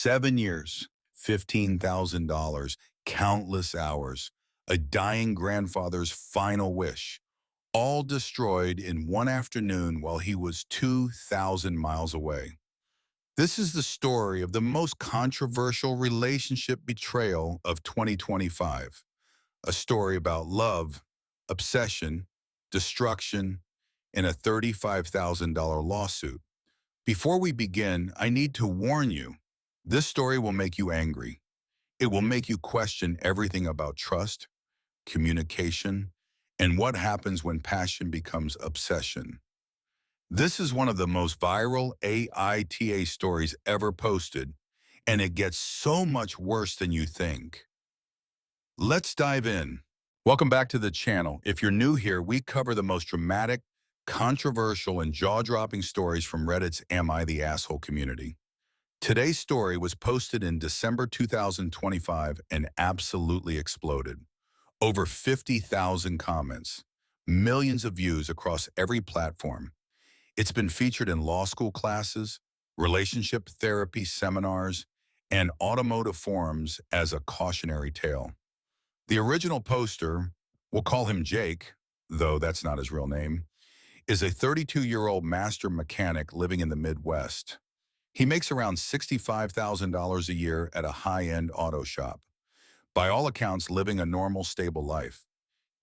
7 years, $15,000, countless hours, a dying grandfather's final wish, all destroyed in one afternoon while he was 2,000 miles away. This is the story of the most controversial relationship betrayal of 2025. A story about love, obsession, destruction, and a $35,000 lawsuit. Before we begin, I need to warn you, this story will make you angry. It will make you question everything about trust, communication, and what happens when passion becomes obsession. This is one of the most viral AITA stories ever posted, and it gets so much worse than you think. Let's dive in. Welcome back to the channel. If you're new here, we cover the most dramatic, controversial, and jaw-dropping stories from Reddit's Am I the Asshole community. Today's story was posted in December 2025 and absolutely exploded. Over 50,000 comments, millions of views across every platform. It's been featured in law school classes, relationship therapy seminars, and automotive forums as a cautionary tale. The original poster, we'll call him Jake, though that's not his real name, is a 32-year-old master mechanic living in the Midwest. He makes around $65,000 a year at a high-end auto shop. By all accounts, living a normal, stable life.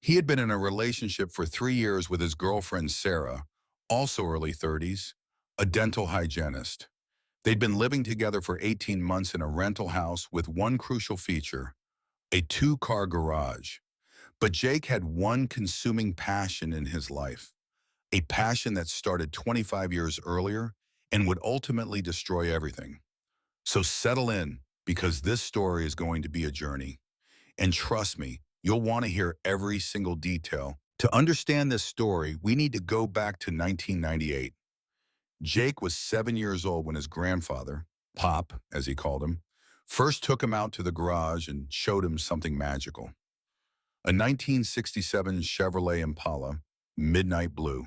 He had been in a relationship for 3 years with his girlfriend, Sarah, also early 30s, a dental hygienist. They'd been living together for 18 months in a rental house with one crucial feature, a 2-car garage. But Jake had one consuming passion in his life, a passion that started 25 years earlier and would ultimately destroy everything. So settle in, because this story is going to be a journey. And trust me, you'll want to hear every single detail. To understand this story, we need to go back to 1998. Jake was 7 years old when his grandfather, Pop, as he called him, first took him out to the garage and showed him something magical. A 1967 Chevrolet Impala, midnight blue,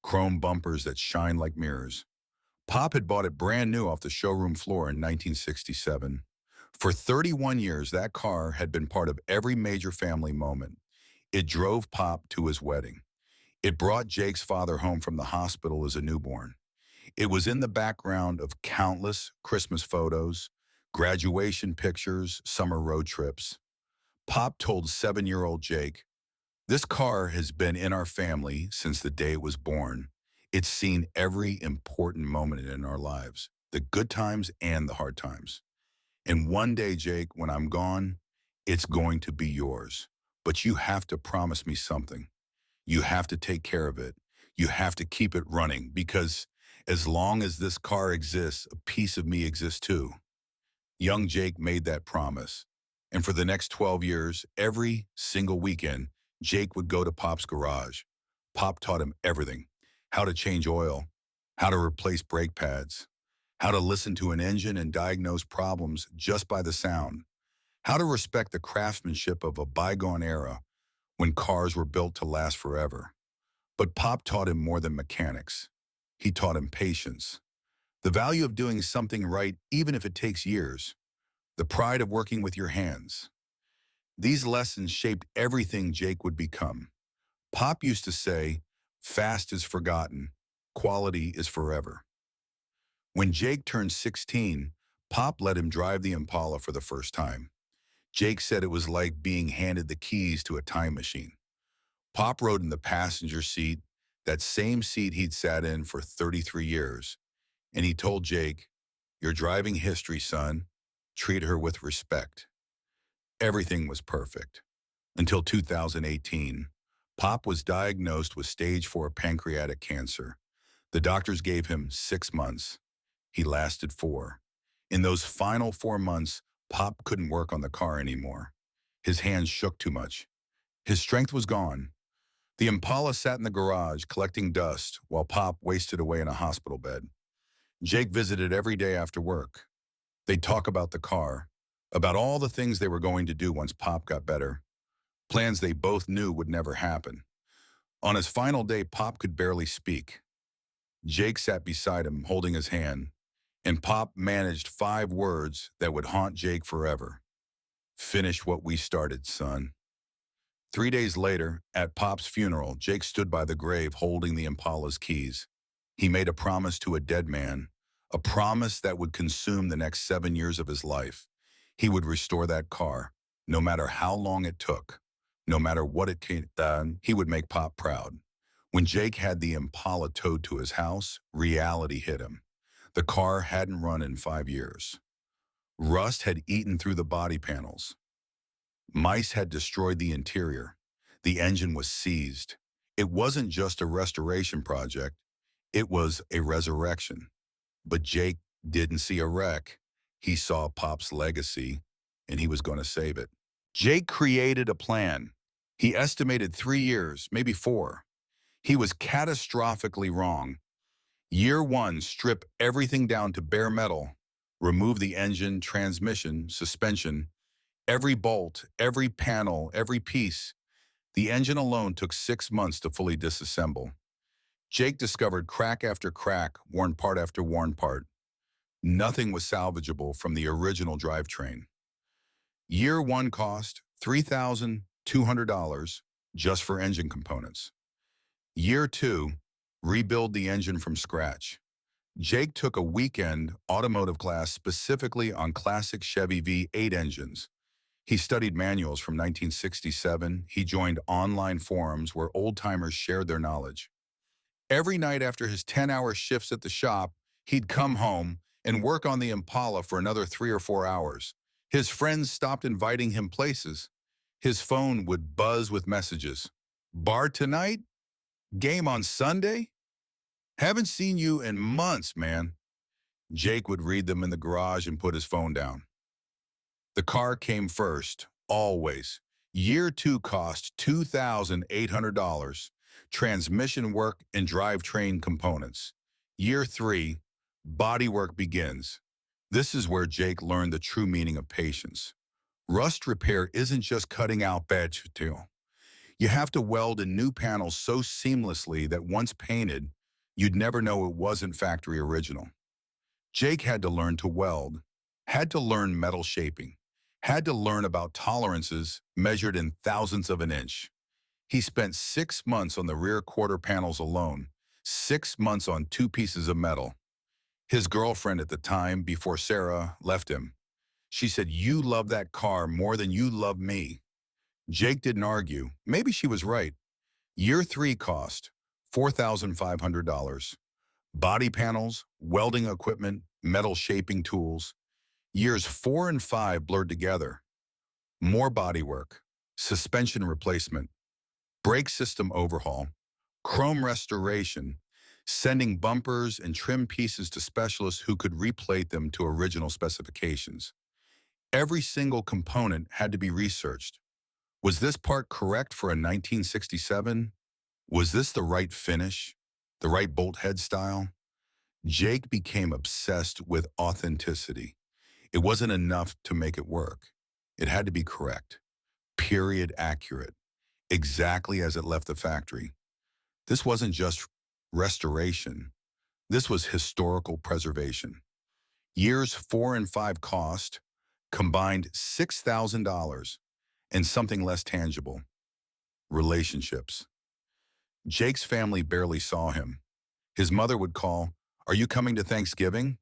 chrome bumpers that shine like mirrors. Pop had bought it brand new off the showroom floor in 1967. For 31 years, that car had been part of every major family moment. It drove Pop to his wedding. It brought Jake's father home from the hospital as a newborn. It was in the background of countless Christmas photos, graduation pictures, summer road trips. Pop told 7-year-old Jake, "This car has been in our family since the day it was born. It's seen every important moment in our lives, the good times and the hard times. And one day, Jake, when I'm gone, it's going to be yours. But you have to promise me something. You have to take care of it. You have to keep it running, because as long as this car exists, a piece of me exists too." Young Jake made that promise. And for the next 12 years, every single weekend, Jake would go to Pop's garage. Pop taught him everything: how to change oil, how to replace brake pads, how to listen to an engine and diagnose problems just by the sound, how to respect the craftsmanship of a bygone era when cars were built to last forever. But Pop taught him more than mechanics. He taught him patience, the value of doing something right even if it takes years, the pride of working with your hands. These lessons shaped everything Jake would become. Pop used to say, "Fast is forgotten, quality is forever." When Jake turned 16, Pop let him drive the Impala for the first time. Jake said it was like being handed the keys to a time machine. Pop rode in the passenger seat, that same seat he'd sat in for 33 years, and he told Jake, "You're driving history, son. Treat her with respect." Everything was perfect. Until 2018, Pop was diagnosed with stage 4 pancreatic cancer. The doctors gave him 6 months. He lasted 4. In those final 4 months, Pop couldn't work on the car anymore. His hands shook too much. His strength was gone. The Impala sat in the garage collecting dust while Pop wasted away in a hospital bed. Jake visited every day after work. They'd talk about the car, about all the things they were going to do once Pop got better, plans they both knew would never happen. On his final day, Pop could barely speak. Jake sat beside him, holding his hand. And Pop managed 5 words that would haunt Jake forever. Finish what we started, son. 3 days later, at Pop's funeral, Jake stood by the grave holding the Impala's keys. He made a promise to a dead man, a promise that would consume the next 7 years of his life. He would restore that car, no matter how long it took, no matter what it came done, he would make Pop proud. When Jake had the Impala towed to his house, reality hit him. The car hadn't run in 5 years. Rust had eaten through the body panels. Mice had destroyed the interior. The engine was seized. It wasn't just a restoration project, it was a resurrection. But Jake didn't see a wreck. He saw Pop's legacy, and he was going to save it. Jake created a plan. He estimated 3 years, maybe 4. He was catastrophically wrong. Year 1, strip everything down to bare metal. Remove the engine, transmission, suspension, every bolt, every panel, every piece. The engine alone took 6 months to fully disassemble. Jake discovered crack after crack, worn part after worn part. Nothing was salvageable from the original drivetrain. Year 1 cost $3,200 just for engine components. Year 2, rebuild the engine from scratch. Jake took a weekend automotive class specifically on classic Chevy V8 engines. He studied manuals from 1967. He joined online forums where old-timers shared their knowledge. Every night after his 10-hour shifts at the shop, he'd come home and work on the Impala for another 3 or 4 hours. His friends stopped inviting him places. His phone would buzz with messages. Bar tonight? Game on Sunday? Haven't seen you in months, man. Jake would read them in the garage and put his phone down. The car came first, always. Year 2 cost $2,800. Transmission work and drivetrain components. Year 3, bodywork begins. This is where Jake learned the true meaning of patience. Rust repair isn't just cutting out bad material. You have to weld in new panels so seamlessly that once painted, you'd never know it wasn't factory original. Jake had to learn to weld, had to learn metal shaping, had to learn about tolerances measured in thousandths of an inch. He spent 6 months on the rear quarter panels alone, 6 months on 2 pieces of metal. His girlfriend at the time, before Sarah left him, she said, "You love that car more than you love me." Jake didn't argue. Maybe she was right. Year 3 cost $4,500. Body panels, welding equipment, metal shaping tools. Years 4 and 5 blurred together. More bodywork, suspension replacement, brake system overhaul, chrome restoration, sending bumpers and trim pieces to specialists who could replate them to original specifications. Every single component had to be researched. Was this part correct for a 1967? Was this the right finish? The right bolt head style? Jake became obsessed with authenticity. It wasn't enough to make it work. It had to be correct, period accurate, exactly as it left the factory. This wasn't just restoration. This was historical preservation. Years 4 and 5 cost, combined $6,000, and something less tangible, relationships. Jake's family barely saw him. His mother would call, "Are you coming to Thanksgiving?"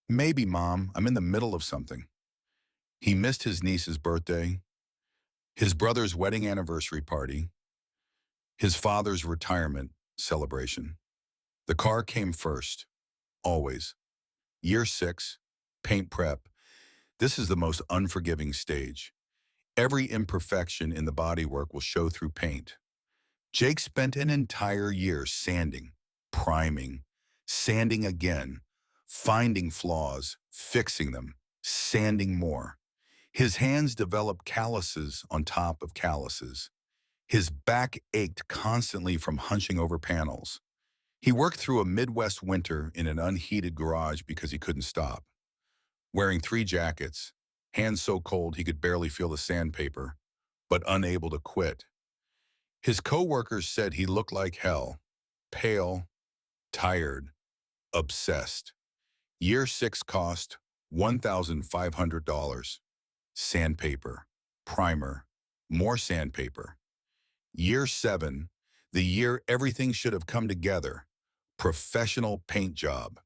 "Maybe, Mom. I'm in the middle of something." He missed his niece's birthday, his brother's wedding anniversary party, his father's retirement celebration. The car came first, always. Year 6, paint prep. This is the most unforgiving stage. Every imperfection in the bodywork will show through paint. Jake spent an entire year sanding, priming, sanding again, finding flaws, fixing them, sanding more. His hands developed calluses on top of calluses. His back ached constantly from hunching over panels. He worked through a Midwest winter in an unheated garage because he couldn't stop. Wearing 3 jackets, hands so cold he could barely feel the sandpaper, but unable to quit. His coworkers said he looked like hell, pale, tired, obsessed. Year 6 cost $1,500. Sandpaper, primer, more sandpaper. Year 7, the year everything should have come together. Professional paint job.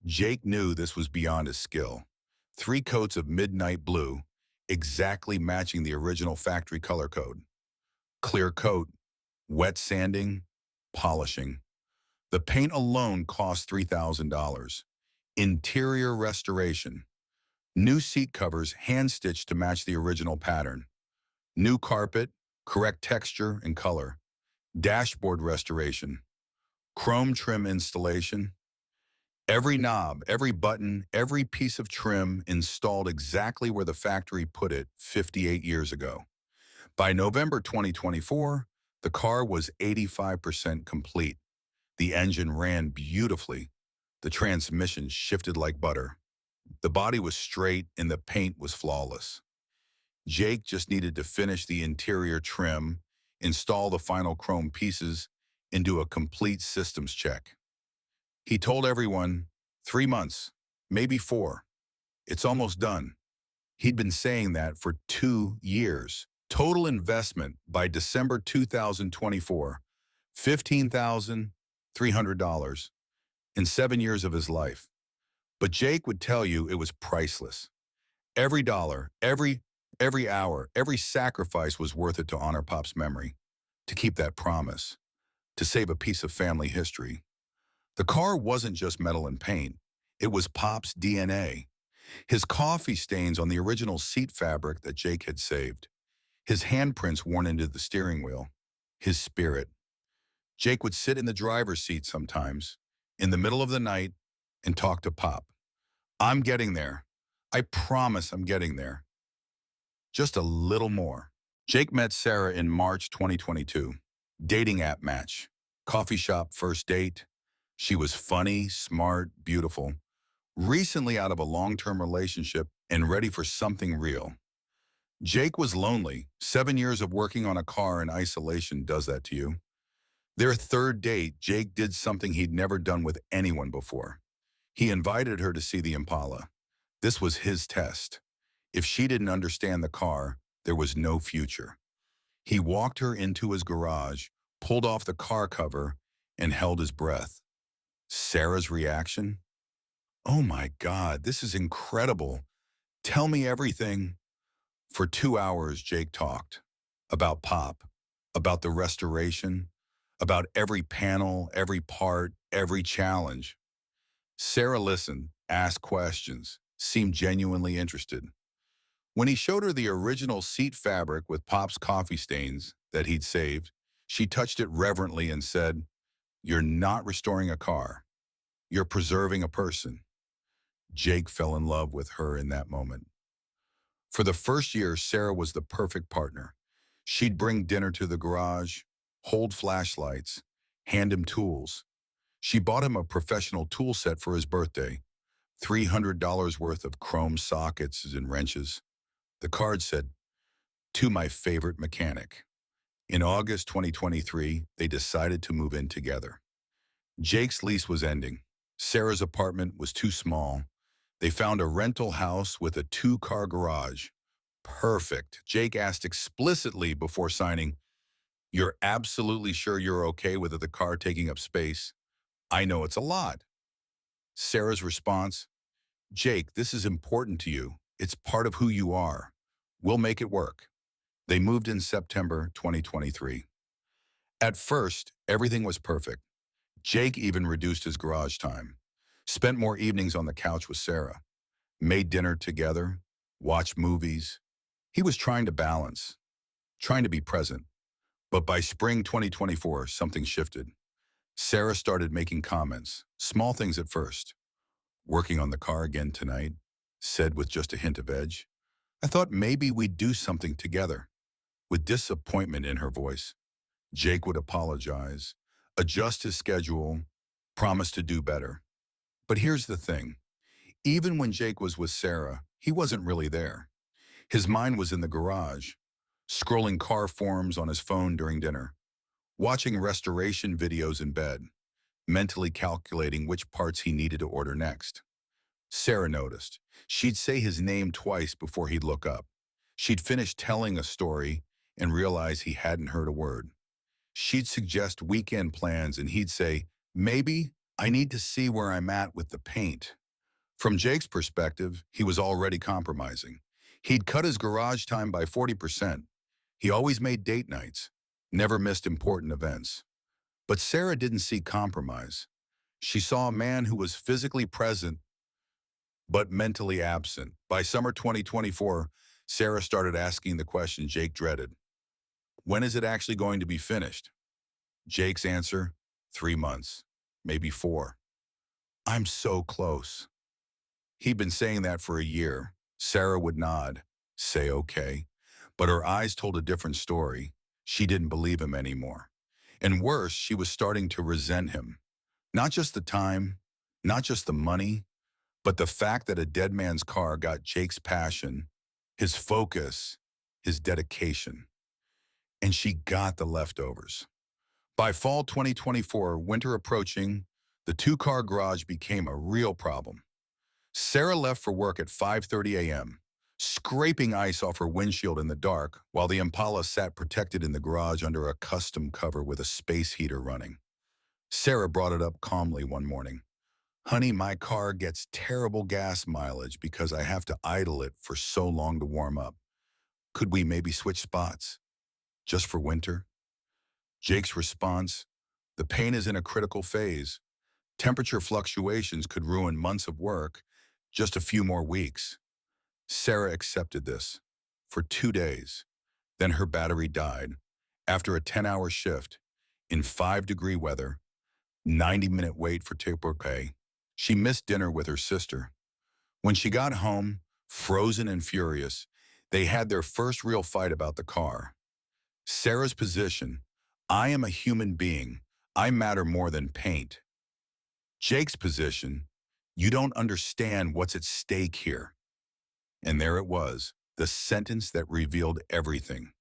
Jake knew this was beyond his skill. 3 coats of midnight blue, exactly matching the original factory color code. Clear coat, wet sanding, polishing. The paint alone cost $3,000. Interior restoration. New seat covers hand-stitched to match the original pattern. New carpet, correct texture and color. Dashboard restoration. Chrome trim installation. Every knob, every button, every piece of trim installed exactly where the factory put it 58 years ago. By November 2024, the car was 85% complete. The engine ran beautifully. The transmission shifted like butter. The body was straight and the paint was flawless. Jake just needed to finish the interior trim, install the final chrome pieces, and do a complete systems check. He told everyone, 3 months, maybe 4. It's almost done. He'd been saying that for 2 years. Total investment by December 2024, $15,300 in 7 years of his life. But Jake would tell you it was priceless. Every dollar, every hour, every sacrifice was worth it to honor Pop's memory, to keep that promise, to save a piece of family history. The car wasn't just metal and paint. It was Pop's DNA. His coffee stains on the original seat fabric that Jake had saved. His handprints worn into the steering wheel. His spirit. Jake would sit in the driver's seat sometimes, in the middle of the night, and talk to Pop. I'm getting there. I promise I'm getting there. Just a little more. Jake met Sarah in March 2022. Dating app match. Coffee shop first date. She was funny, smart, beautiful. Recently out of a long-term relationship and ready for something real. Jake was lonely. 7 years of working on a car in isolation does that to you. Their third date, Jake did something he'd never done with anyone before. He invited her to see the Impala. This was his test. If she didn't understand the car, there was no future. He walked her into his garage, pulled off the car cover, and held his breath. Sarah's reaction? Oh my God, this is incredible. Tell me everything. For 2 hours, Jake talked about Pop, about the restoration, about every panel, every part, every challenge. Sarah listened, asked questions, seemed genuinely interested. When he showed her the original seat fabric with Pop's coffee stains that he'd saved, she touched it reverently and said, "You're not restoring a car. You're preserving a person." Jake fell in love with her in that moment. For the first year, Sarah was the perfect partner. She'd bring dinner to the garage, hold flashlights, hand him tools. She bought him a professional tool set for his birthday, $300 worth of chrome sockets and wrenches. The card said, "To my favorite mechanic." In August 2023, they decided to move in together. Jake's lease was ending. Sarah's apartment was too small. They found a rental house with a 2-car garage. Perfect. Jake asked explicitly before signing, "You're absolutely sure you're okay with the car taking up space? I know it's a lot." Sarah's response, "Jake, this is important to you. It's part of who you are. We'll make it work." They moved in September 2023. At first, everything was perfect. Jake even reduced his garage time, spent more evenings on the couch with Sarah, made dinner together, watched movies. He was trying to balance, trying to be present. But by spring 2024, something shifted. Sarah started making comments, small things at first. "Working on the car again tonight," said with just a hint of edge. "I thought maybe we'd do something together." With disappointment in her voice, Jake would apologize, adjust his schedule, promise to do better. But here's the thing. Even when Jake was with Sarah, he wasn't really there. His mind was in the garage, scrolling car forums on his phone during dinner, watching restoration videos in bed, mentally calculating which parts he needed to order next. Sarah noticed. She'd say his name twice before he'd look up. She'd finish telling a story and realize he hadn't heard a word. She'd suggest weekend plans and he'd say, maybe I need to see where I'm at with the paint. From Jake's perspective, he was already compromising. He'd cut his garage time by 40%. He always made date nights, never missed important events. But Sarah didn't see compromise. She saw a man who was physically present but mentally absent. By summer 2024, Sarah started asking the question Jake dreaded. When is it actually going to be finished? Jake's answer, 3 months, maybe 4. I'm so close. He'd been saying that for a year. Sarah would nod, say okay. But her eyes told a different story. She didn't believe him anymore. And worse, she was starting to resent him. Not just the time, not just the money, but the fact that a dead man's car got Jake's passion, his focus, his dedication. And she got the leftovers. By fall 2024, winter approaching, the two-car garage became a real problem. Sarah left for work at 5:30 a.m., scraping ice off her windshield in the dark while the Impala sat protected in the garage under a custom cover with a space heater running. Sarah brought it up calmly one morning. Honey, my car gets terrible gas mileage because I have to idle it for so long to warm up. Could we maybe switch spots? Just for winter? Jake's response, the paint is in a critical phase. Temperature fluctuations could ruin months of work, just a few more weeks. Sarah accepted this for 2 days. Then her battery died after a 10-hour shift in 5-degree weather, 90-minute wait for taper pay. She missed dinner with her sister. When she got home, frozen and furious, they had their first real fight about the car. Sarah's position, I am a human being. I matter more than paint. Jake's position, you don't understand what's at stake here. And there it was, the sentence that revealed everything.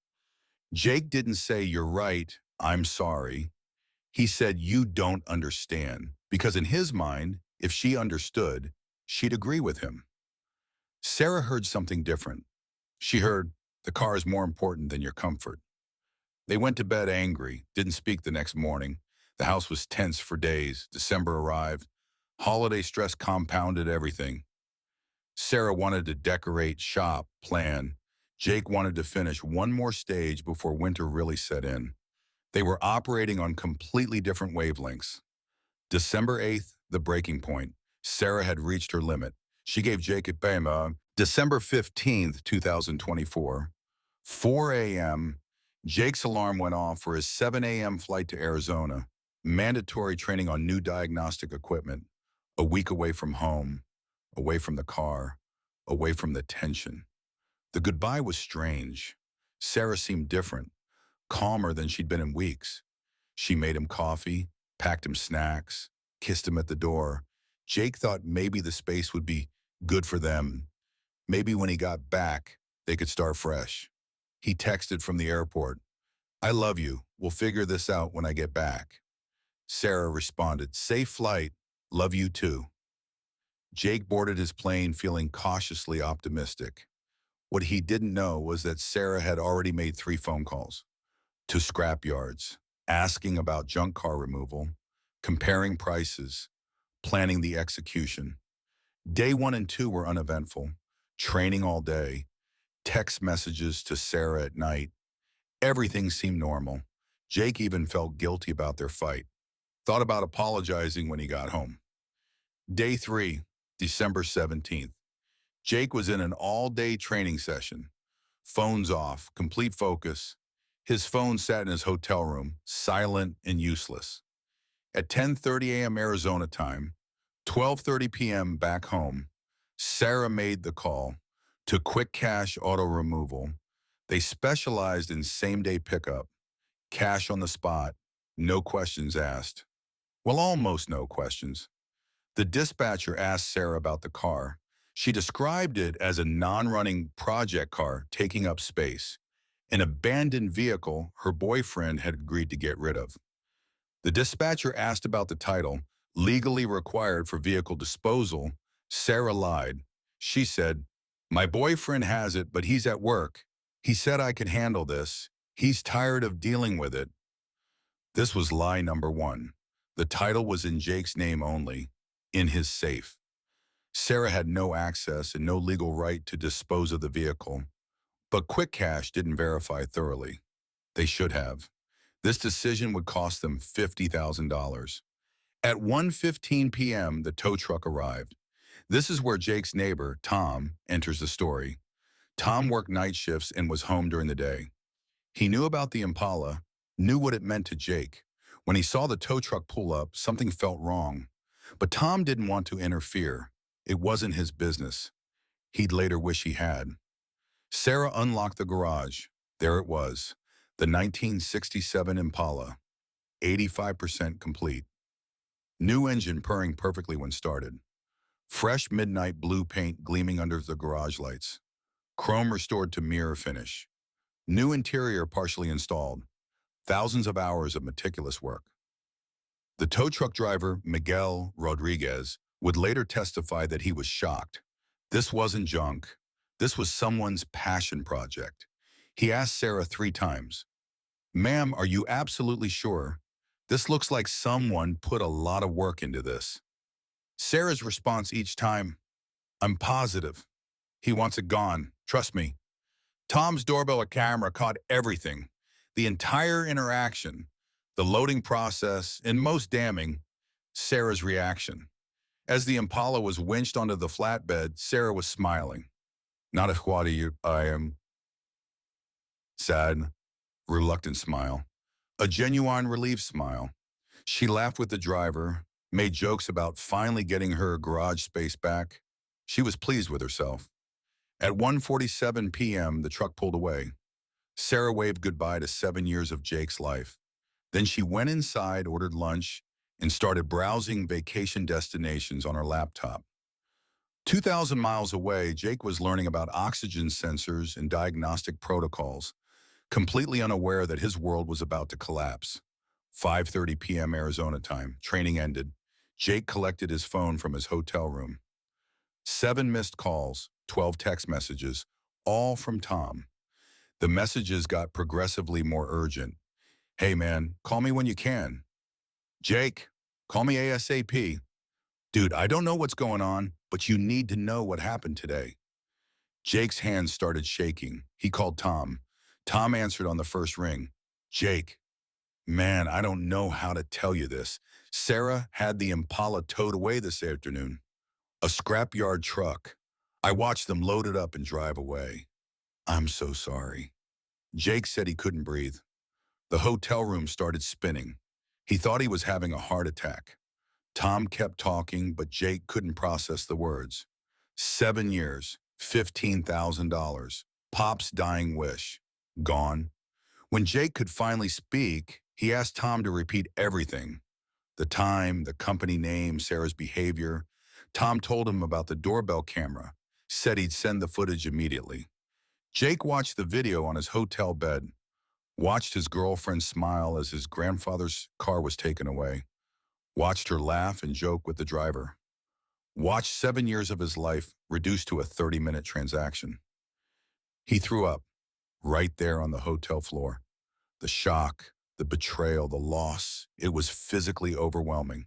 Jake didn't say, you're right, I'm sorry. He said, you don't understand. Because in his mind, if she understood, she'd agree with him. Sarah heard something different. She heard, the car is more important than your comfort. They went to bed angry, didn't speak the next morning. The house was tense for days. December arrived. Holiday stress compounded everything. Sarah wanted to decorate, shop, plan. Jake wanted to finish one more stage before winter really set in. They were operating on completely different wavelengths. December 8th, the breaking point. Sarah had reached her limit. She gave Jake a payment. December 15th, 2024, 4 a.m., Jake's alarm went off for his 7 a.m. flight to Arizona. Mandatory training on new diagnostic equipment. A week away from home, away from the car, away from the tension. The goodbye was strange. Sarah seemed different, calmer than she'd been in weeks. She made him coffee, packed him snacks, kissed him at the door. Jake thought maybe the space would be good for them. Maybe when he got back, they could start fresh. He texted from the airport, I love you. We'll figure this out when I get back. Sarah responded, safe flight. Love you too. Jake boarded his plane feeling cautiously optimistic. What he didn't know was that Sarah had already made 3 phone calls to scrapyards, asking about junk car removal, comparing prices, planning the execution. Day 1 and 2 were uneventful, training all day, text messages to Sarah at night. Everything seemed normal. Jake even felt guilty about their fight, thought about apologizing when he got home. Day 3, December 17th. Jake was in an all-day training session. Phones off, complete focus. His phone sat in his hotel room, silent and useless. At 10:30 a.m. Arizona time, 12:30 p.m. back home, Sarah made the call to Quick Cash Auto Removal. They specialized in same-day pickup, cash on the spot, no questions asked. Well, almost no questions. The dispatcher asked Sarah about the car. She described it as a non-running project car taking up space, an abandoned vehicle her boyfriend had agreed to get rid of. The dispatcher asked about the title, legally required for vehicle disposal. Sarah lied. She said, "My boyfriend has it, but he's at work. He said I could handle this. He's tired of dealing with it." This was lie number one. The title was in Jake's name only, in his safe. Sarah had no access and no legal right to dispose of the vehicle. But Quick Cash didn't verify thoroughly. They should have. This decision would cost them $50,000. At 1:15 p.m., the tow truck arrived. This is where Jake's neighbor, Tom, enters the story. Tom worked night shifts and was home during the day. He knew about the Impala, knew what it meant to Jake. When he saw the tow truck pull up, something felt wrong. But Tom didn't want to interfere. It wasn't his business. He'd later wish he had. Sarah unlocked the garage. There it was, the 1967 Impala, 85% complete. New engine purring perfectly when started. Fresh midnight blue paint gleaming under the garage lights. Chrome restored to mirror finish. New interior partially installed. Thousands of hours of meticulous work. The tow truck driver, Miguel Rodriguez, would later testify that he was shocked. This wasn't junk. This was someone's passion project. He asked Sarah 3 times, "Ma'am, are you absolutely sure? This looks like someone put a lot of work into this." Sarah's response each time, "I'm positive. He wants it gone. Trust me." Tom's doorbell camera caught everything. The entire interaction, the loading process, and most damning, Sarah's reaction. As the Impala was winched onto the flatbed, Sarah was smiling. Not a squatty, I am sad, reluctant smile. A genuine relief smile. She laughed with the driver, made jokes about finally getting her garage space back. She was pleased with herself. At 1:47 p.m., the truck pulled away. Sarah waved goodbye to 7 years of Jake's life. Then she went inside, ordered lunch, and started browsing vacation destinations on her laptop. 2,000 miles away, Jake was learning about oxygen sensors and diagnostic protocols, completely unaware that his world was about to collapse. 5:30 p.m. Arizona time, training ended. Jake collected his phone from his hotel room. 7 missed calls, 12 text messages, all from Tom. The messages got progressively more urgent. "Hey man, call me when you can." "Jake, call me ASAP." "Dude, I don't know what's going on, but you need to know what happened today." Jake's hands started shaking. He called Tom. Tom answered on the first ring. "Jake, man, I don't know how to tell you this. Sarah had the Impala towed away this afternoon. A scrapyard truck. I watched them load it up and drive away. I'm so sorry." Jake said he couldn't breathe. The hotel room started spinning. He thought he was having a heart attack. Tom kept talking, but Jake couldn't process the words. 7 years, $15,000. Pop's dying wish. Gone. When Jake could finally speak, he asked Tom to repeat everything. The time, the company name, Sarah's behavior. Tom told him about the doorbell camera, said he'd send the footage immediately. Jake watched the video on his hotel bed, watched his girlfriend smile as his grandfather's car was taken away, watched her laugh and joke with the driver, watched 7 years of his life reduced to a 30-minute transaction. He threw up, right there on the hotel floor. The shock, the betrayal, the loss, it was physically overwhelming.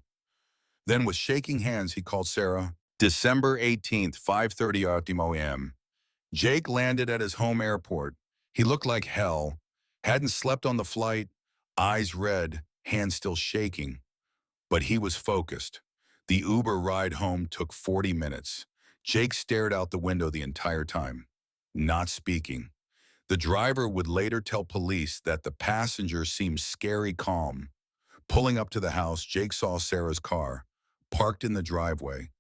Then with shaking hands, he called Sarah. December 18th, 5:30 a.m. Jake landed at his home airport. He looked like hell, hadn't slept on the flight, eyes red, hands still shaking. But he was focused. The Uber ride home took 40 minutes. Jake stared out the window the entire time, not speaking. The driver would later tell police that the passenger seemed scary calm. Pulling up to the house, Jake saw Sarah's car, parked in the driveway,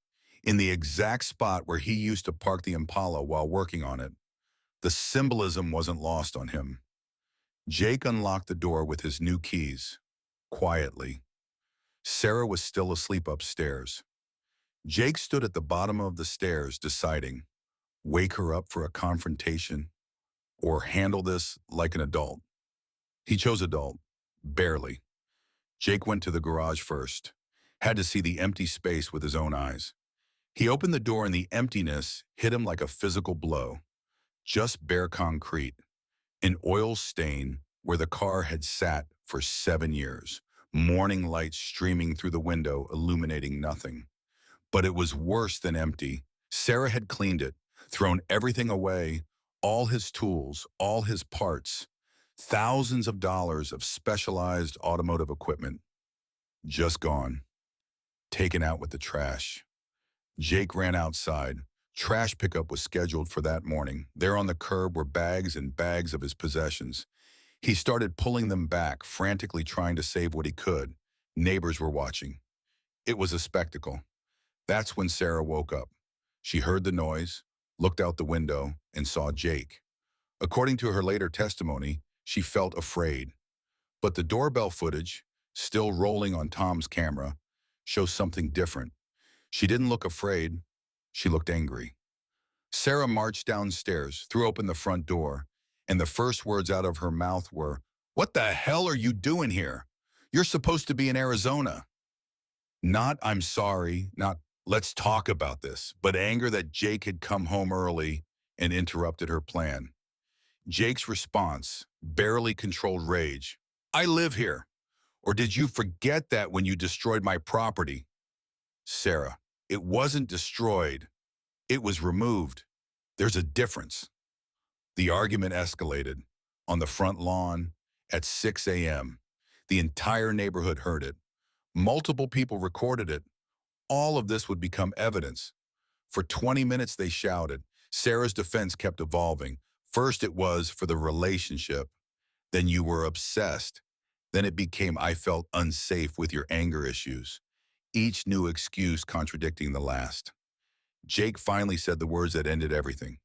in the exact spot where he used to park the Impala while working on it. The symbolism wasn't lost on him. Jake unlocked the door with his new keys, quietly. Sarah was still asleep upstairs. Jake stood at the bottom of the stairs deciding, wake her up for a confrontation or handle this like an adult. He chose adult, barely. Jake went to the garage first, had to see the empty space with his own eyes. He opened the door and the emptiness hit him like a physical blow. Just bare concrete, an oil stain where the car had sat for 7 years, morning light streaming through the window, illuminating nothing. But it was worse than empty. Sarah had cleaned it, thrown everything away, all his tools, all his parts, thousands of dollars of specialized automotive equipment, just gone, taken out with the trash. Jake ran outside. Trash pickup was scheduled for that morning. There on the curb were bags and bags of his possessions. He started pulling them back, frantically trying to save what he could. Neighbors were watching. It was a spectacle. That's when Sarah woke up. She heard the noise, looked out the window, and saw Jake. According to her later testimony, she felt afraid. But the doorbell footage, still rolling on Tom's camera, shows something different. She didn't look afraid. She looked angry. Sarah marched downstairs, threw open the front door, and the first words out of her mouth were, "What the hell are you doing here? You're supposed to be in Arizona." Not, "I'm sorry," not, "let's talk about this," but anger that Jake had come home early and interrupted her plan. Jake's response, barely controlled rage. "I live here. Or did you forget that when you destroyed my property?" Sarah, "It wasn't destroyed. It was removed. There's a difference." The argument escalated. On the front lawn, at 6 a.m., the entire neighborhood heard it. Multiple people recorded it. All of this would become evidence. For 20 minutes they shouted. Sarah's defense kept evolving. First it was for the relationship. Then you were obsessed. Then it became, "I felt unsafe with your anger issues." Each new excuse contradicting the last. Jake finally said the words that ended everything.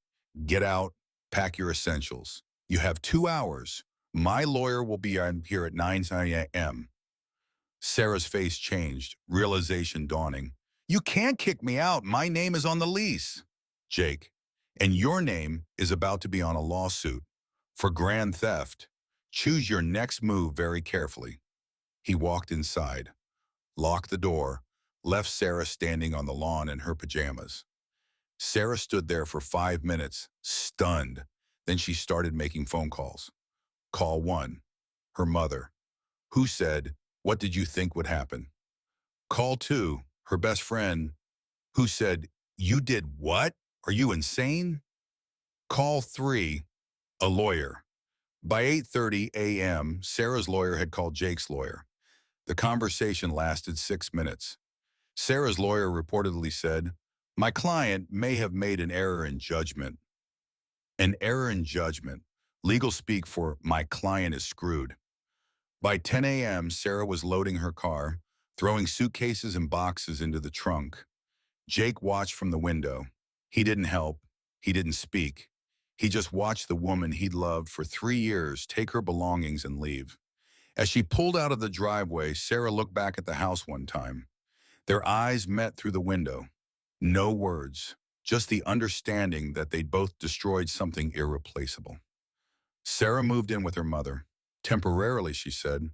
"Get out, pack your essentials. You have 2 hours. My lawyer will be here at 9 a.m. Sarah's face changed, realization dawning. "You can't kick me out. My name is on the lease." Jake, "And your name is about to be on a lawsuit for grand theft. Choose your next move very carefully." He walked inside, locked the door, left Sarah standing on the lawn in her pajamas. Sarah stood there for 5 minutes, stunned. Then she started making phone calls. Call 1, her mother, who said, "What did you think would happen?" Call 2, her best friend, who said, "You did what? Are you insane?" Call 3, a lawyer. By 8:30 a.m., Sarah's lawyer had called Jake's lawyer. The conversation lasted 6 minutes. Sarah's lawyer reportedly said, "My client may have made an error in judgment." An error in judgment, legal speak for "my client is screwed." By 10 a.m., Sarah was loading her car, throwing suitcases and boxes into the trunk. Jake watched from the window. He didn't help. He didn't speak. He just watched the woman he'd loved for 3 years take her belongings and leave. As she pulled out of the driveway, Sarah looked back at the house one time. Their eyes met through the window. No words, just the understanding that they'd both destroyed something irreplaceable. Sarah moved in with her mother. Temporarily, she said.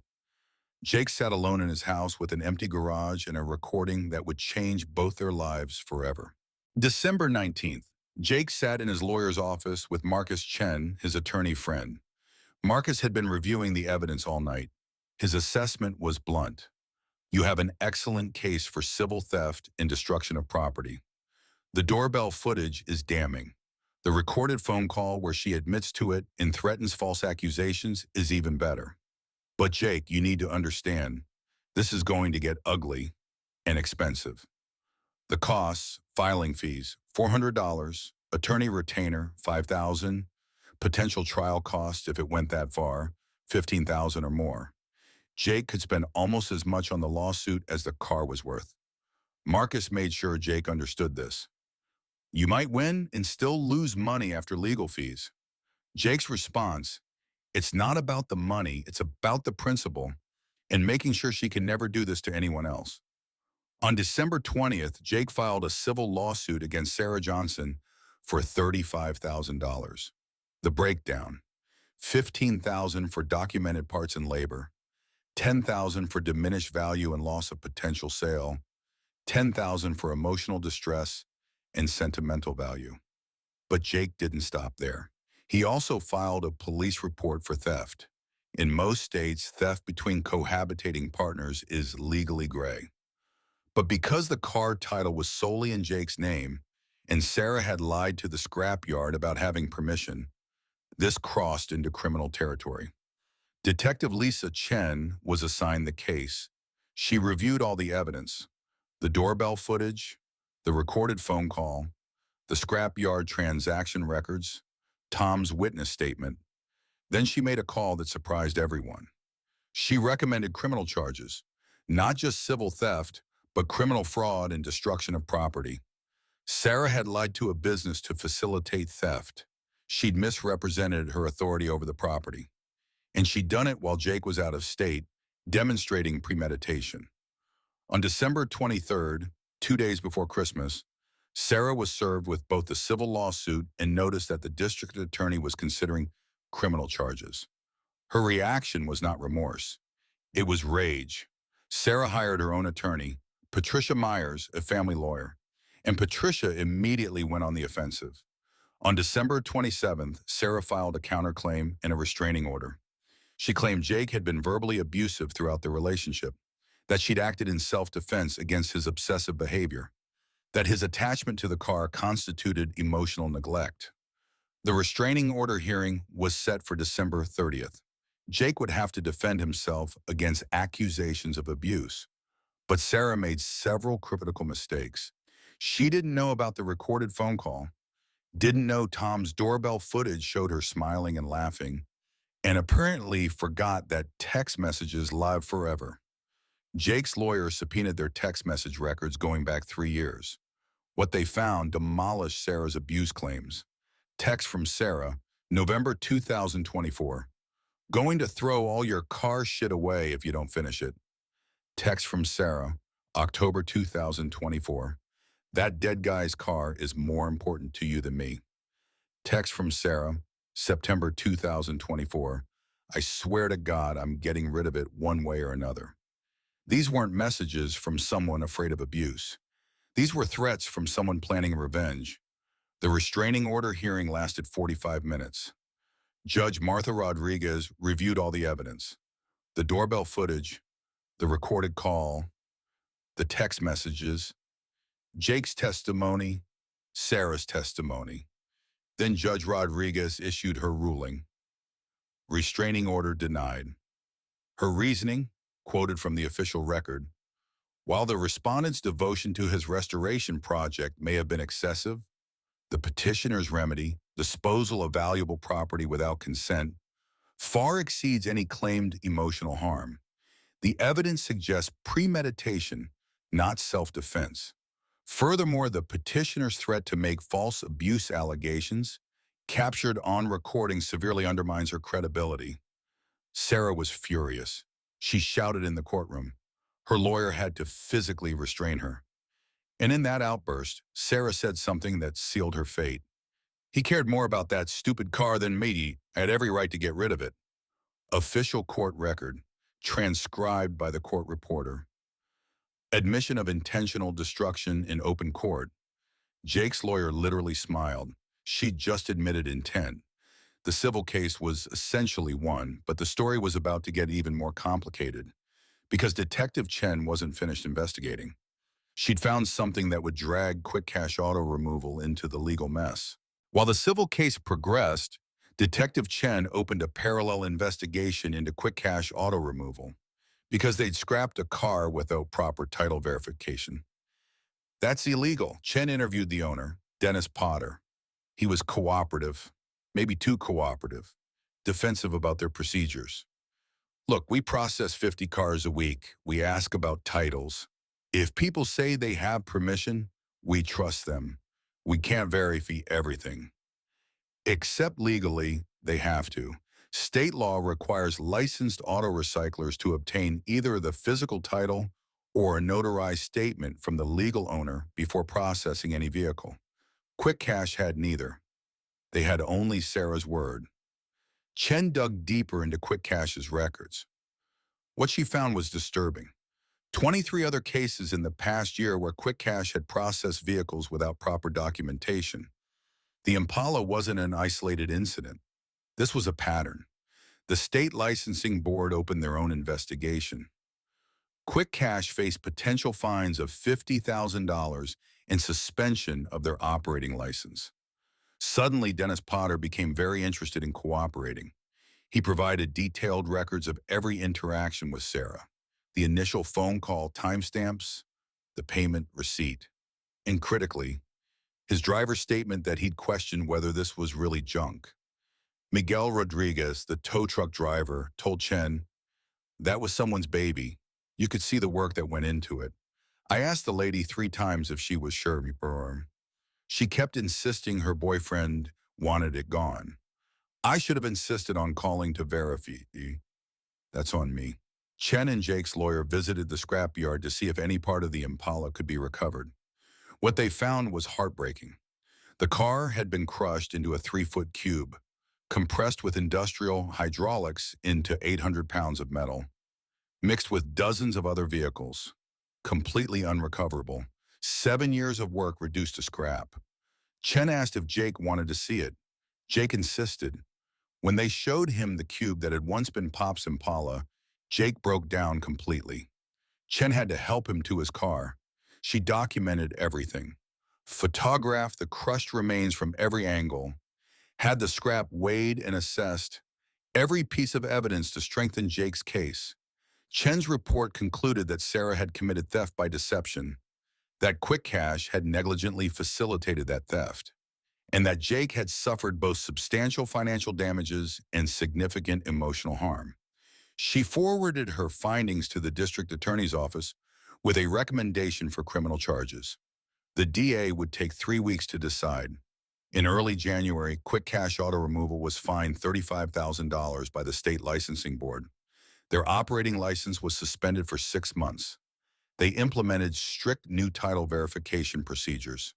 Jake sat alone in his house with an empty garage and a recording that would change both their lives forever. December 19th, Jake sat in his lawyer's office with Marcus Chen, his attorney friend. Marcus had been reviewing the evidence all night. His assessment was blunt. "You have an excellent case for civil theft and destruction of property. The doorbell footage is damning. The recorded phone call where she admits to it and threatens false accusations is even better. But Jake, you need to understand, this is going to get ugly and expensive. The costs, filing fees, $400, attorney retainer, $5,000, potential trial costs if it went that far, $15,000 or more. Jake could spend almost as much on the lawsuit as the car was worth." Marcus made sure Jake understood this. "You might win and still lose money after legal fees." Jake's response, "It's not about the money, it's about the principle and making sure she can never do this to anyone else." On December 20th, Jake filed a civil lawsuit against Sarah Johnson for $35,000. The breakdown: $15,000 for documented parts and labor, $10,000 for diminished value and loss of potential sale, $10,000 for emotional distress and sentimental value. But Jake didn't stop there. He also filed a police report for theft. In most states, theft between cohabitating partners is legally gray. But because the car title was solely in Jake's name, and Sarah had lied to the scrapyard about having permission, this crossed into criminal territory. Detective Lisa Chen was assigned the case. She reviewed all the evidence, the doorbell footage, the recorded phone call, the scrapyard transaction records, Tom's witness statement. Then she made a call that surprised everyone. She recommended criminal charges, not just civil theft, but criminal fraud and destruction of property. Sarah had lied to a business to facilitate theft. She'd misrepresented her authority over the property. And she'd done it while Jake was out of state, demonstrating premeditation. On December 23rd, 2 days before Christmas, Sarah was served with both the civil lawsuit and notice that the district attorney was considering criminal charges. Her reaction was not remorse. It was rage. Sarah hired her own attorney, Patricia Myers, a family lawyer, and Patricia immediately went on the offensive. On December 27th, Sarah filed a counterclaim and a restraining order. She claimed Jake had been verbally abusive throughout the relationship, that she'd acted in self-defense against his obsessive behavior, that his attachment to the car constituted emotional neglect. The restraining order hearing was set for December 30th. Jake would have to defend himself against accusations of abuse. But Sarah made several critical mistakes. She didn't know about the recorded phone call, didn't know Tom's doorbell footage showed her smiling and laughing, and apparently forgot that text messages live forever. Jake's lawyer subpoenaed their text message records going back 3 years. What they found demolished Sarah's abuse claims. Text from Sarah, November 2024. Going to throw all your car shit away if you don't finish it. Text from Sarah, October 2024. That dead guy's car is more important to you than me. Text from Sarah, September 2024. I swear to God I'm getting rid of it one way or another. These weren't messages from someone afraid of abuse. These were threats from someone planning revenge. The restraining order hearing lasted 45 minutes. Judge Martha Rodriguez reviewed all the evidence, the doorbell footage, the recorded call, the text messages, Jake's testimony, Sarah's testimony. Then Judge Rodriguez issued her ruling. Restraining order denied. Her reasoning, quoted from the official record, while the respondent's devotion to his restoration project may have been excessive, the petitioner's remedy, disposal of valuable property without consent, far exceeds any claimed emotional harm. The evidence suggests premeditation, not self-defense. Furthermore, the petitioner's threat to make false abuse allegations, captured on recording, severely undermines her credibility. Sarah was furious. She shouted in the courtroom. Her lawyer had to physically restrain her. And in that outburst, Sarah said something that sealed her fate. He cared more about that stupid car than me. I had every right to get rid of it. Official court record, transcribed by the court reporter. Admission of intentional destruction in open court. Jake's lawyer literally smiled. She'd just admitted intent. The civil case was essentially won, but the story was about to get even more complicated because Detective Chen wasn't finished investigating. She'd found something that would drag quick cash auto removal into the legal mess. While the civil case progressed, Detective Chen opened a parallel investigation into quick cash auto removal because they'd scrapped a car without proper title verification. That's illegal. Chen interviewed the owner, Dennis Potter. He was cooperative, maybe too cooperative, defensive about their procedures. Look, we process 50 cars a week. We ask about titles. If people say they have permission, we trust them. We can't verify everything. Except legally, they have to. State law requires licensed auto recyclers to obtain either the physical title or a notarized statement from the legal owner before processing any vehicle. Quick Cash had neither. They had only Sarah's word. Chen dug deeper into Quick Cash's records. What she found was disturbing. 23 other cases in the past year where Quick Cash had processed vehicles without proper documentation. The Impala wasn't an isolated incident. This was a pattern. The state licensing board opened their own investigation. Quick Cash faced potential fines of $50,000 and suspension of their operating license. Suddenly, Dennis Potter became very interested in cooperating. He provided detailed records of every interaction with Sarah, the initial phone call timestamps, the payment receipt, and critically, his driver's statement that he'd questioned whether this was really junk. Miguel Rodriguez, the tow truck driver, told Chen, "That was someone's baby. You could see the work that went into it. I asked the lady 3 times if she was sure. She kept insisting her boyfriend wanted it gone. I should have insisted on calling to verify. That's on me." Chen and Jake's lawyer visited the scrapyard to see if any part of the Impala could be recovered. What they found was heartbreaking. The car had been crushed into a 3-foot cube, compressed with industrial hydraulics into 800 pounds of metal, mixed with dozens of other vehicles, completely unrecoverable. 7 years of work reduced to scrap. Chen asked if Jake wanted to see it. Jake insisted. When they showed him the cube that had once been Pop's Impala, Jake broke down completely. Chen had to help him to his car. She documented everything, photographed the crushed remains from every angle, had the scrap weighed and assessed, every piece of evidence to strengthen Jake's case. Chen's report concluded that Sarah had committed theft by deception, that Quick Cash had negligently facilitated that theft, and that Jake had suffered both substantial financial damages and significant emotional harm. She forwarded her findings to the district attorney's office with a recommendation for criminal charges. The DA would take 3 weeks to decide. In early January, Quick Cash Auto Removal was fined $35,000 by the state licensing board. Their operating license was suspended for 6 months. They implemented strict new title verification procedures.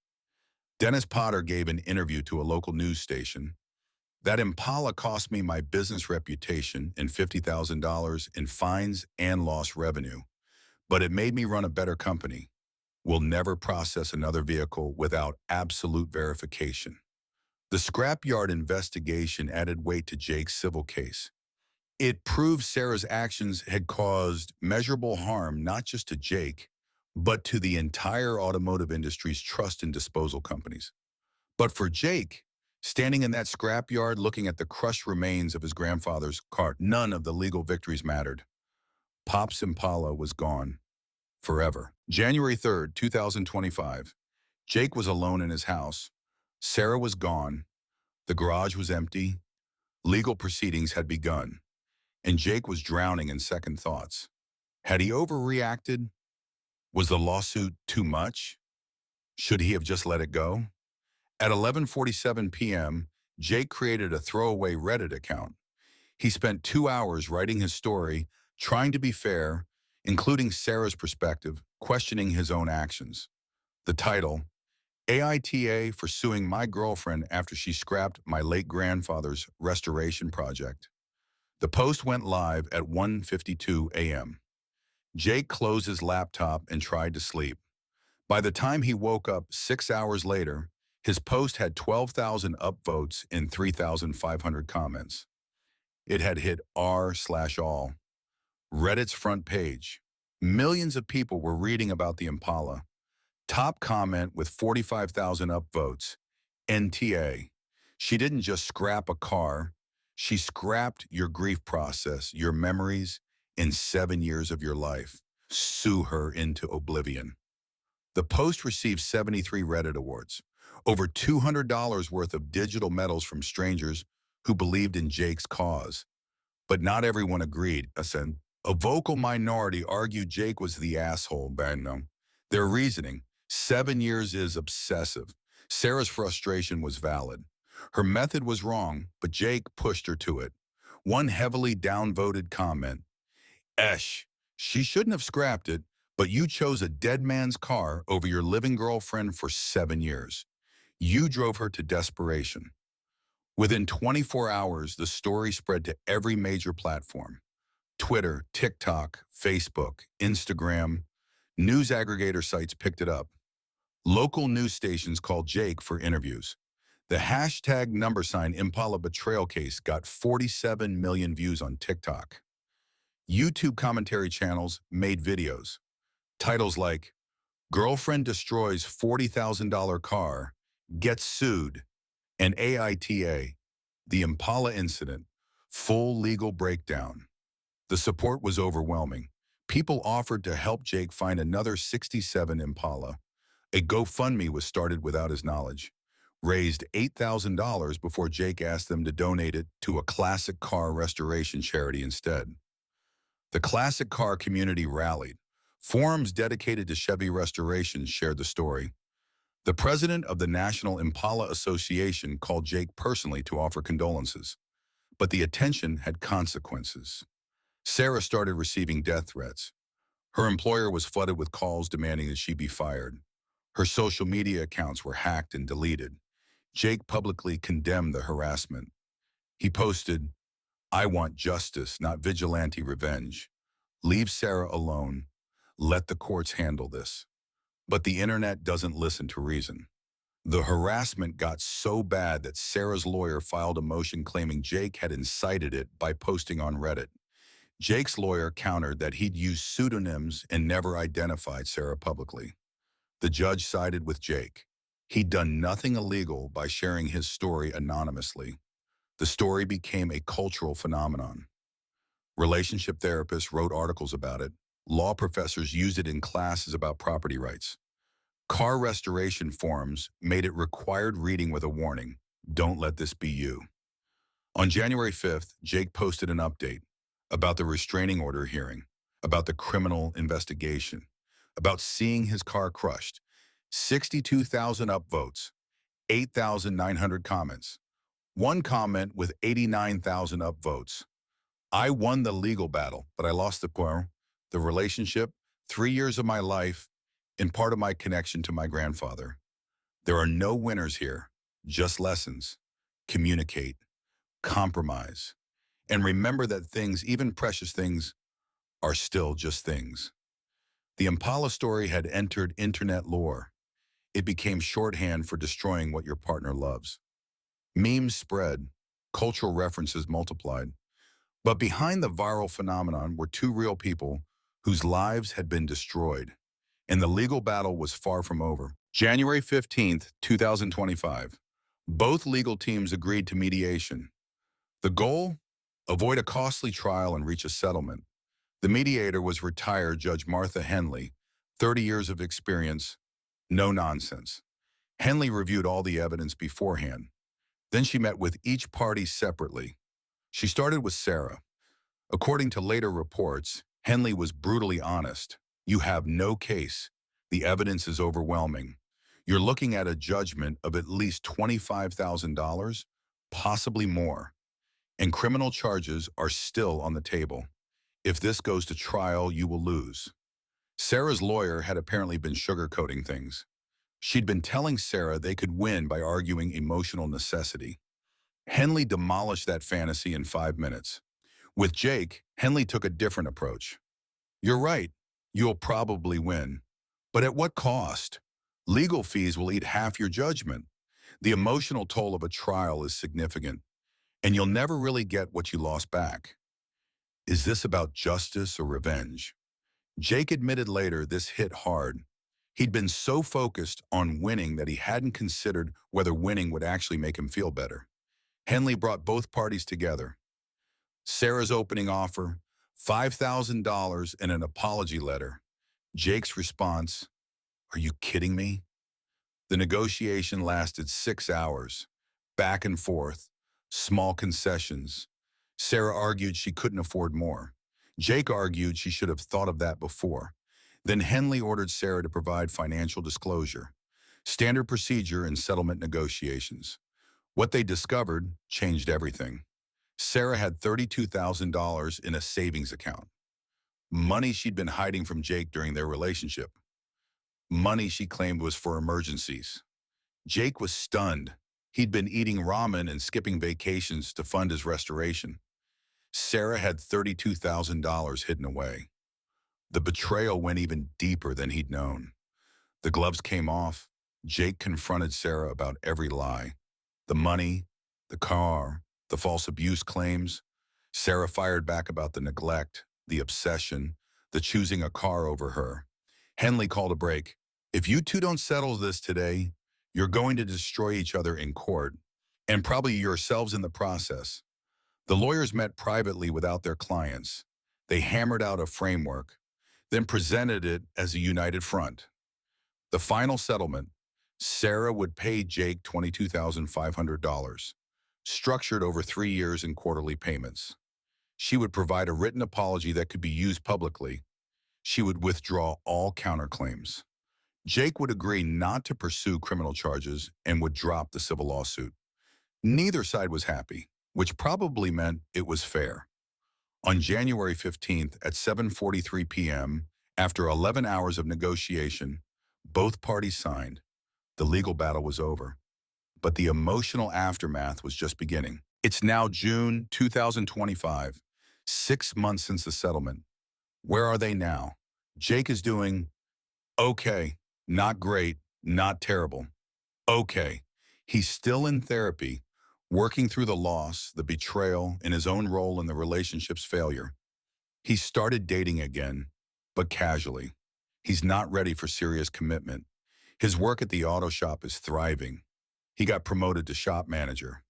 Dennis Potter gave an interview to a local news station. "That Impala cost me my business reputation and $50,000 in fines and lost revenue. But it made me run a better company. We'll never process another vehicle without absolute verification." The scrapyard investigation added weight to Jake's civil case. It proved Sarah's actions had caused measurable harm not just to Jake, but to the entire automotive industry's trust in disposal companies. But for Jake, standing in that scrapyard looking at the crushed remains of his grandfather's car, none of the legal victories mattered. Pop's Impala was gone. Forever. January 3rd, 2025. Jake was alone in his house. Sarah was gone. The garage was empty. Legal proceedings had begun. And Jake was drowning in second thoughts. Had he overreacted? Was the lawsuit too much? Should he have just let it go? At 11:47 p.m., Jake created a throwaway Reddit account. He spent 2 hours writing his story, trying to be fair, including Sarah's perspective, questioning his own actions. The title, AITA for suing my girlfriend after she scrapped my late grandfather's restoration project. The post went live at 1:52 a.m. Jake closed his laptop and tried to sleep. By the time he woke up 6 hours later, his post had 12,000 upvotes and 3,500 comments. It had hit r/all. Reddit's front page. Millions of people were reading about the Impala. Top comment with 45,000 upvotes. NTA. She didn't just scrap a car. She scrapped your grief process, your memories, and 7 years of your life. Sue her into oblivion. The post received 73 Reddit awards, over $200 worth of digital medals from strangers who believed in Jake's cause. But not everyone agreed. A vocal minority argued Jake was the asshole. Their reasoning, 7 years is obsessive. Sarah's frustration was valid. Her method was wrong, but Jake pushed her to it. One heavily downvoted comment, "Esh, she shouldn't have scrapped it, but you chose a dead man's car over your living girlfriend for 7 years. You drove her to desperation." Within 24 hours, the story spread to every major platform. Twitter, TikTok, Facebook, Instagram, news aggregator sites picked it up. Local news stations called Jake for interviews. The hashtag #Impala betrayal case got 47 million views on TikTok. YouTube commentary channels made videos. Titles like, "Girlfriend destroys $40,000 car, gets sued," and AITA, the Impala incident, full legal breakdown. The support was overwhelming. People offered to help Jake find another '67 Impala. A GoFundMe was started without his knowledge. Raised $8,000 before Jake asked them to donate it to a classic car restoration charity instead. The classic car community rallied. Forums dedicated to Chevy restoration shared the story. The president of the National Impala Association called Jake personally to offer condolences. But the attention had consequences. Sarah started receiving death threats. Her employer was flooded with calls demanding that she be fired. Her social media accounts were hacked and deleted. Jake publicly condemned the harassment. He posted, "I want justice, not vigilante revenge. Leave Sarah alone. Let the courts handle this." But the internet doesn't listen to reason. The harassment got so bad that Sarah's lawyer filed a motion claiming Jake had incited it by posting on Reddit. Jake's lawyer countered that he'd used pseudonyms and never identified Sarah publicly. The judge sided with Jake. He'd done nothing illegal by sharing his story anonymously. The story became a cultural phenomenon. Relationship therapists wrote articles about it. Law professors used it in classes about property rights. Car restoration forums made it required reading with a warning: "Don't let this be you." On January 5th, Jake posted an update about the restraining order hearing, about the criminal investigation, about seeing his car crushed. 62,000 upvotes, 8,900 comments. One comment with 89,000 upvotes. "I won the legal battle, but I lost the relationship, 3 years of my life, and part of my connection to my grandfather. There are no winners here, just lessons. Communicate, compromise, and remember that things, even precious things, are still just things." The Impala story had entered internet lore. It became shorthand for destroying what your partner loves. Memes spread, cultural references multiplied. But behind the viral phenomenon were two real people whose lives had been destroyed, and the legal battle was far from over. January 15th, 2025. Both legal teams agreed to mediation. The goal? Avoid a costly trial and reach a settlement. The mediator was retired Judge Martha Henley, 30 years of experience, no nonsense. Henley reviewed all the evidence beforehand. Then she met with each party separately. She started with Sarah. According to later reports, Henley was brutally honest. "You have no case. The evidence is overwhelming. You're looking at a judgment of at least $25,000, possibly more. And criminal charges are still on the table. If this goes to trial, you will lose." Sarah's lawyer had apparently been sugarcoating things. She'd been telling Sarah they could win by arguing emotional necessity. Henley demolished that fantasy in 5 minutes. With Jake, Henley took a different approach. "You're right, you'll probably win. But at what cost? Legal fees will eat half your judgment. The emotional toll of a trial is significant, and you'll never really get what you lost back. Is this about justice or revenge?" Jake admitted later this hit hard. He'd been so focused on winning that he hadn't considered whether winning would actually make him feel better. Henley brought both parties together. Sarah's opening offer, $5,000 and an apology letter. Jake's response, "Are you kidding me?" The negotiation lasted 6 hours. Back and forth, small concessions. Sarah argued she couldn't afford more. Jake argued she should have thought of that before. Then Henley ordered Sarah to provide financial disclosure, standard procedure in settlement negotiations. What they discovered changed everything. Sarah had $32,000 in a savings account. Money she'd been hiding from Jake during their relationship. Money she claimed was for emergencies. Jake was stunned. He'd been eating ramen and skipping vacations to fund his restoration. Sarah had $32,000 hidden away. The betrayal went even deeper than he'd known. The gloves came off. Jake confronted Sarah about every lie. The money, the car, the false abuse claims. Sarah fired back about the neglect, the obsession, the choosing a car over her. Henley called a break. If you two don't settle this today, you're going to destroy each other in court, and probably yourselves in the process. The lawyers met privately without their clients. They hammered out a framework, then presented it as a united front. The final settlement, Sarah would pay Jake $22,500, structured over 3 years in quarterly payments. She would provide a written apology that could be used publicly. She would withdraw all counterclaims. Jake would agree not to pursue criminal charges and would drop the civil lawsuit. Neither side was happy, which probably meant it was fair. On January 15th at 7:43 p.m., after 11 hours of negotiation, both parties signed. The legal battle was over, but the emotional aftermath was just beginning. It's now June 2025, 6 months since the settlement. Where are they now? Jake is doing okay, not great, not terrible. Okay. He's still in therapy, working through the loss, the betrayal, and his own role in the relationship's failure. He started dating again, but casually. He's not ready for serious commitment. His work at the auto shop is thriving. He got promoted to shop manager.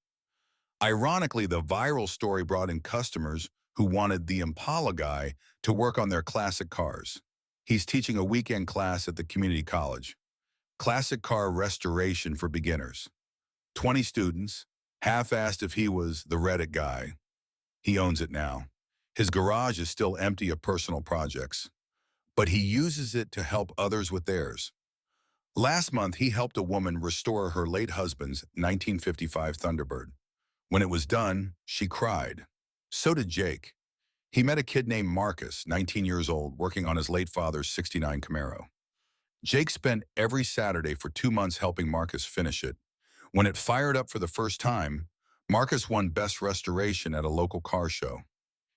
Ironically, the viral story brought in customers who wanted the Impala guy to work on their classic cars. He's teaching a weekend class at the community college. Classic car restoration for beginners. 20 students, half asked if he was the Reddit guy. He owns it now. His garage is still empty of personal projects, but he uses it to help others with theirs. Last month, he helped a woman restore her late husband's 1955 Thunderbird. When it was done, she cried. So did Jake. He met a kid named Marcus, 19 years old, working on his late father's '69 Camaro. Jake spent every Saturday for 2 months helping Marcus finish it. When it fired up for the first time, Marcus won Best Restoration at a local car show.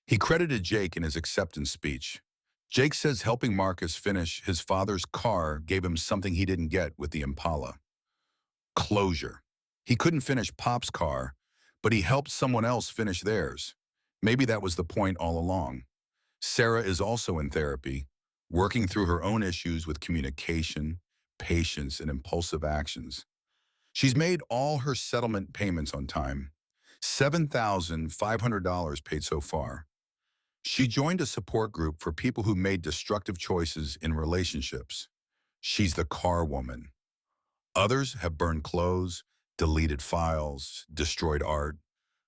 He credited Jake in his acceptance speech. Jake says helping Marcus finish his father's car gave him something he didn't get with the Impala. Closure. He couldn't finish Pop's car, but he helped someone else finish theirs. Maybe that was the point all along. Sarah is also in therapy, working through her own issues with communication, patience, and impulsive actions. She's made all her settlement payments on time, $7,500 paid so far. She joined a support group for people who made destructive choices in relationships. She's the car woman. Others have burned clothes, deleted files, destroyed art.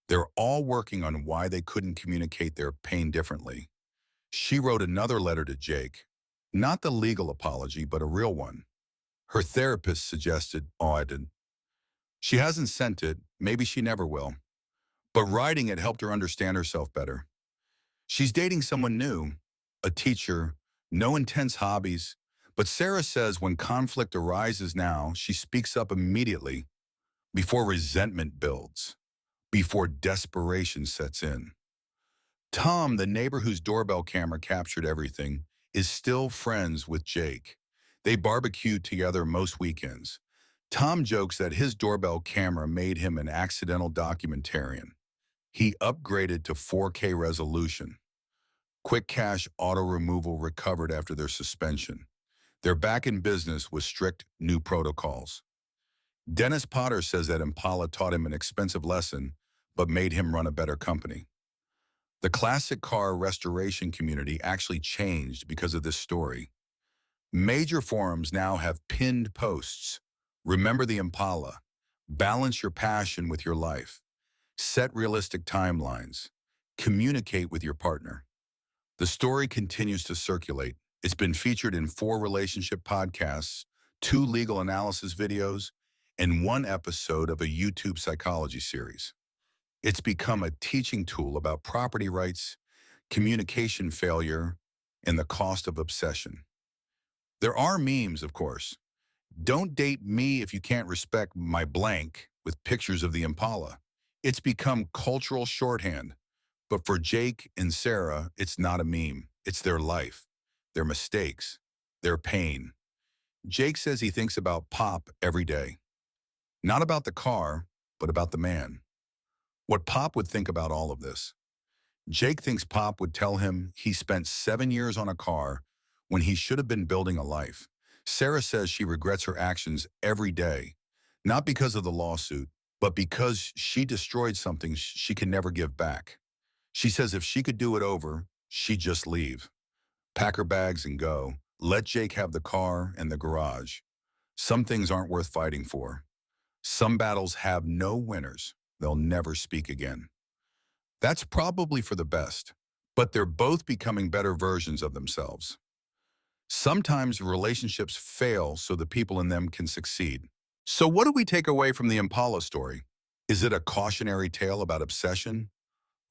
They're all working on why they couldn't communicate their pain differently. She wrote another letter to Jake, not the legal apology, but a real one. Her therapist suggested, I didn't. She hasn't sent it, maybe she never will. But writing it helped her understand herself better. She's dating someone new, a teacher, no intense hobbies. But Sarah says when conflict arises now, she speaks up immediately, before resentment builds, before desperation sets in. Tom, the neighbor whose doorbell camera captured everything, is still friends with Jake. They barbecue together most weekends. Tom jokes that his doorbell camera made him an accidental documentarian. He upgraded to 4K resolution. Quick cash auto removal recovered after their suspension. They're back in business with strict new protocols. Dennis Potter says that Impala taught him an expensive lesson, but made him run a better company. The classic car restoration community actually changed because of this story. Major forums now have pinned posts. Remember the Impala. Balance your passion with your life. Set realistic timelines. Communicate with your partner. The story continues to circulate. It's been featured in 4 relationship podcasts, 2 legal analysis videos, and 1 episode of a YouTube psychology series. It's become a teaching tool about property rights, communication failure, and the cost of obsession. There are memes, of course. Don't date me if you can't respect my blank, with pictures of the Impala. It's become cultural shorthand. But for Jake and Sarah, it's not a meme. It's their life, their mistakes, their pain. Jake says he thinks about Pop every day. Not about the car, but about the man. What Pop would think about all of this. Jake thinks Pop would tell him he spent 7 years on a car when he should have been building a life. Sarah says she regrets her actions every day, not because of the lawsuit, but because she destroyed something she can never give back. She says if she could do it over, she'd just leave, pack her bags and go, let Jake have the car and the garage. Some things aren't worth fighting for. Some battles have no winners. They'll never speak again. That's probably for the best, but they're both becoming better versions of themselves. Sometimes relationships fail so the people in them can succeed. So what do we take away from the Impala story? Is it a cautionary tale about obsession?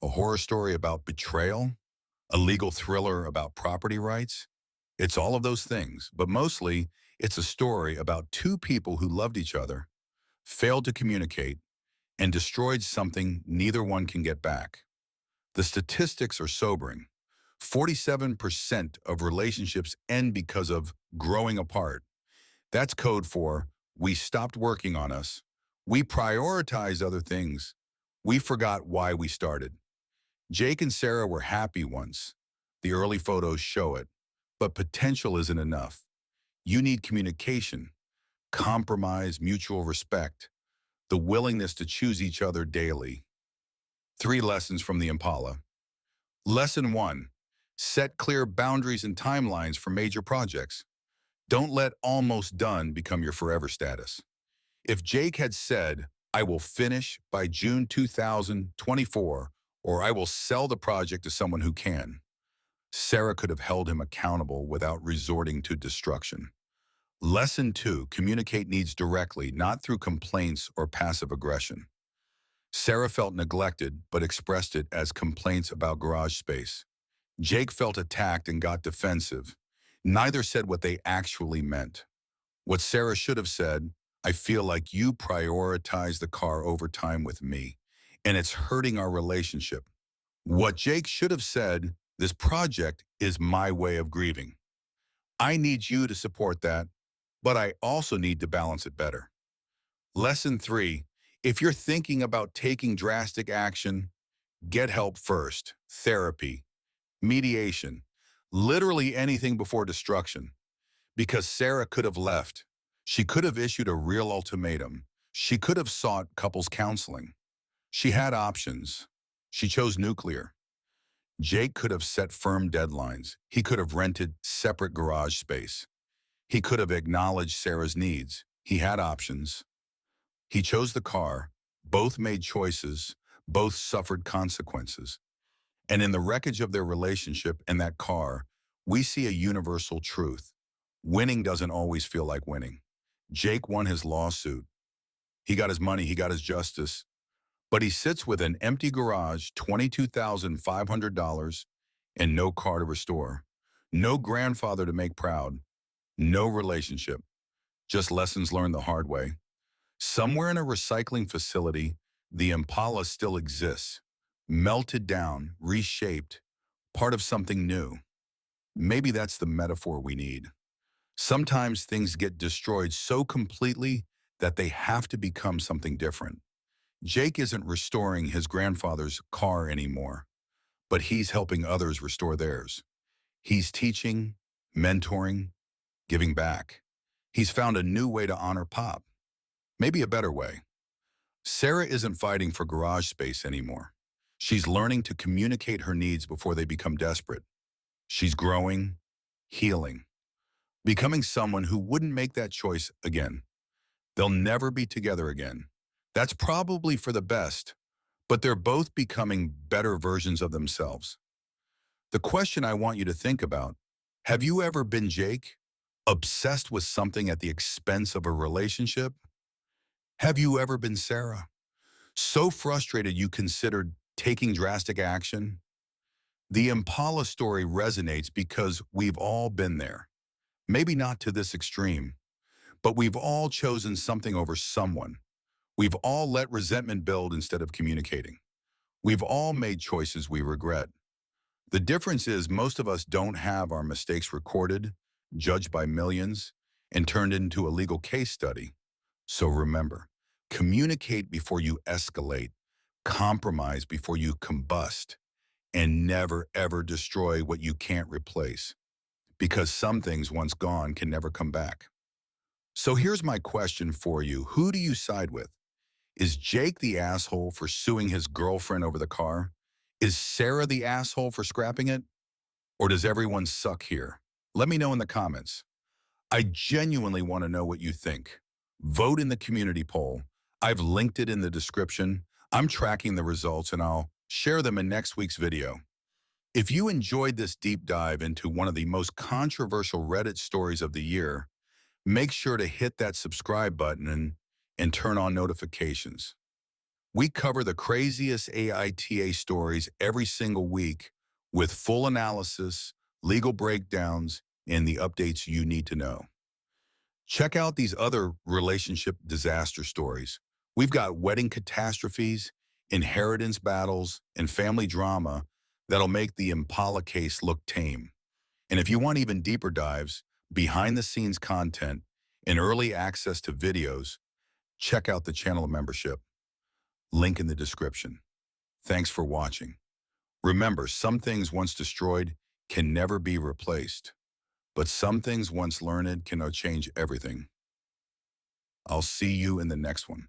A horror story about betrayal? A legal thriller about property rights? It's all of those things, but mostly it's a story about two people who loved each other, failed to communicate, and destroyed something neither one can get back. The statistics are sobering. 47% of relationships end because of growing apart. That's code for we stopped working on us. We prioritized other things. We forgot why we started. Jake and Sarah were happy once. The early photos show it. But potential isn't enough. You need communication, compromise, mutual respect, the willingness to choose each other daily. 3 lessons from the Impala. Lesson 1. Set clear boundaries and timelines for major projects. Don't let almost done become your forever status. If Jake had said, I will finish by June 2024, or I will sell the project to someone who can, Sarah could have held him accountable without resorting to destruction. Lesson 2. Communicate needs directly, not through complaints or passive aggression. Sarah felt neglected, but expressed it as complaints about garage space. Jake felt attacked and got defensive. Neither said what they actually meant. What Sarah should have said, I feel like you prioritize the car over time with me, and it's hurting our relationship. What Jake should have said, this project is my way of grieving. I need you to support that, but I also need to balance it better. Lesson 3. If you're thinking about taking drastic action, get help first. Therapy, mediation, literally anything before destruction. Because Sarah could have left. She could have issued a real ultimatum. She could have sought couples counseling. She had options. She chose nuclear. Jake could have set firm deadlines. He could have rented separate garage space. He could have acknowledged Sarah's needs. He had options. He chose the car. Both made choices. Both suffered consequences. And in the wreckage of their relationship and that car, we see a universal truth. Winning doesn't always feel like winning. Jake won his lawsuit. He got his money, he got his justice. But he sits with an empty garage, $22,500, and no car to restore. No grandfather to make proud. No relationship. Just lessons learned the hard way. Somewhere in a recycling facility, the Impala still exists. Melted down, reshaped, part of something new. Maybe that's the metaphor we need. Sometimes things get destroyed so completely that they have to become something different. Jake isn't restoring his grandfather's car anymore, but he's helping others restore theirs. He's teaching, mentoring, giving back. He's found a new way to honor Pop, maybe a better way. Sarah isn't fighting for garage space anymore. She's learning to communicate her needs before they become desperate. She's growing, healing, becoming someone who wouldn't make that choice again. They'll never be together again. That's probably for the best, but they're both becoming better versions of themselves. The question I want you to think about, have you ever been Jake, obsessed with something at the expense of a relationship? Have you ever been Sarah, so frustrated you considered taking drastic action? The Impala story resonates because we've all been there. Maybe not to this extreme, but we've all chosen something over someone. We've all let resentment build instead of communicating. We've all made choices we regret. The difference is most of us don't have our mistakes recorded, judged by millions, and turned into a legal case study. So remember, communicate before you escalate, compromise before you combust, and never ever destroy what you can't replace. Because some things once gone can never come back. So here's my question for you. Who do you side with? Is Jake the asshole for suing his girlfriend over the car? Is Sarah the asshole for scrapping it? Or does everyone suck here? Let me know in the comments. I genuinely want to know what you think. Vote in the community poll. I've linked it in the description. I'm tracking the results and I'll share them in next week's video. If you enjoyed this deep dive into one of the most controversial Reddit stories of the year, make sure to hit that subscribe button and turn on notifications. We cover the craziest AITA stories every single week with full analysis, legal breakdowns, and the updates you need to know. Check out these other relationship disaster stories. We've got wedding catastrophes, inheritance battles, and family drama that'll make the Impala case look tame. And if you want even deeper dives, behind-the-scenes content, and early access to videos, check out the channel membership. Link in the description. Thanks for watching. Remember, some things once destroyed can never be replaced, but some things once learned can change everything. I'll see you in the next one.